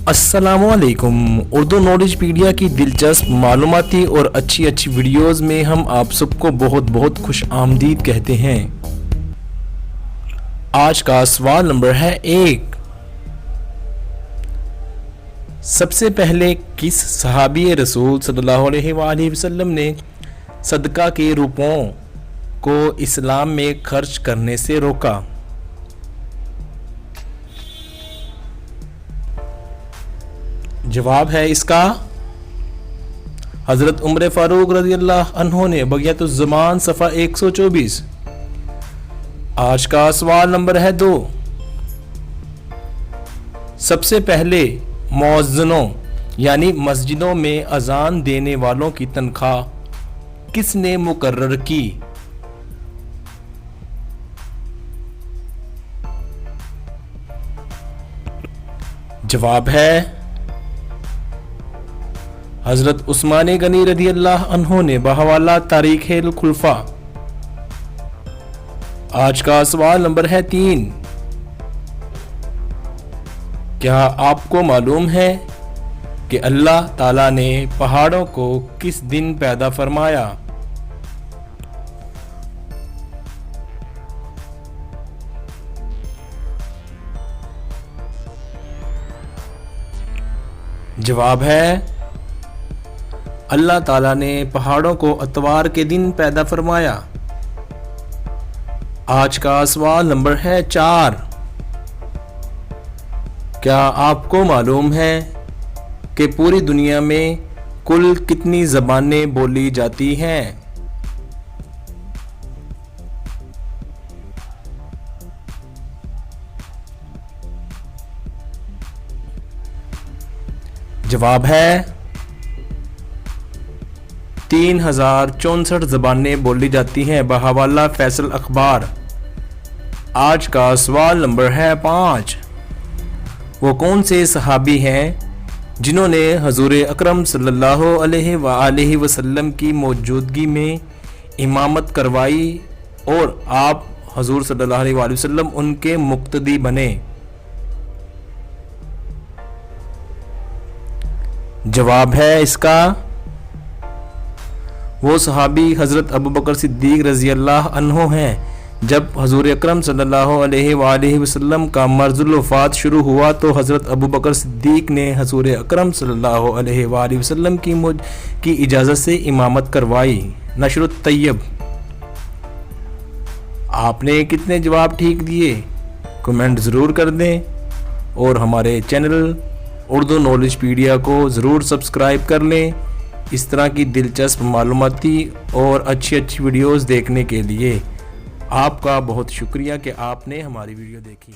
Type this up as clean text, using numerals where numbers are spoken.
अस्सलाम वालेकुम। उर्दू नॉलेज पीडिया की दिलचस्प मालूमाती और अच्छी वीडियोस में हम आप सबको बहुत बहुत खुश आमदीद कहते हैं। आज का सवाल नंबर है 1। सबसे पहले किस सहाबी रसूल सल्लल्लाहु अलैहि वसल्लम ने सदका के रुपयों को इस्लाम में खर्च करने से रोका? जवाब है इसका हजरत उमर फारूक रज़ी अल्लाह अन्हो ने। बगियतुज़्ज़मान सफ़ा 124। आज का सवाल नंबर है 2। सबसे पहले मुअज़्ज़िनों यानी मस्जिदों में अजान देने वालों की तनख्वाह किसने मुकर्रर की? जवाब है हजरत उस्मान गनी रज़ी अल्लाह अन्हो ने बहवाला तारीख़ुल खुलफा। आज का सवाल नंबर है 3। क्या आपको मालूम है कि अल्लाह ताला ने पहाड़ों को किस दिन पैदा फरमाया? जवाब है अल्लाह ताला ने पहाड़ों को इतवार के दिन पैदा फरमाया। आज का सवाल नंबर है 4। क्या आपको मालूम है कि पूरी दुनिया में कुल कितनी ज़बानें बोली जाती हैं? जवाब है 3064 ज़बानें बोली जाती हैं बहवाला फैसल अखबार। आज का सवाल नंबर है 5। वो कौन से सहाबी हैं जिन्होंने हजूर अकरम सल्लल्लाहु अलैहि वसल्लम की मौजूदगी में इमामत करवाई और आप हजूर सल्लल्लाहु अलैहि वसल्लम उनके मुक्तदी बने? जवाब है इसका वो सहाबी हज़रत अबू बकर सिद्दीक रज़ी अल्लाह अन्हो हैं। जब हजूर अकरम सल्लल्लाहु अलैहि वसल्लम का मर्ज़ुल वफ़ात शुरू हुआ तो हज़रत अबू बकर सिद्दीक ने हजूर अकरम सल्लल्लाहु अलैहि वसल्लम की इजाज़त से इमामत करवाई। नशरुत तैयब। आपने कितने जवाब ठीक दिए? कमेंट ज़रूर कर दें और हमारे चैनल उर्दू नॉलेज पीडिया को ज़रूर सब्सक्राइब कर लें। इस तरह की दिलचस्प मालूमाती और अच्छी वीडियोस देखने के लिए आपका बहुत शुक्रिया कि आपने हमारी वीडियो देखी।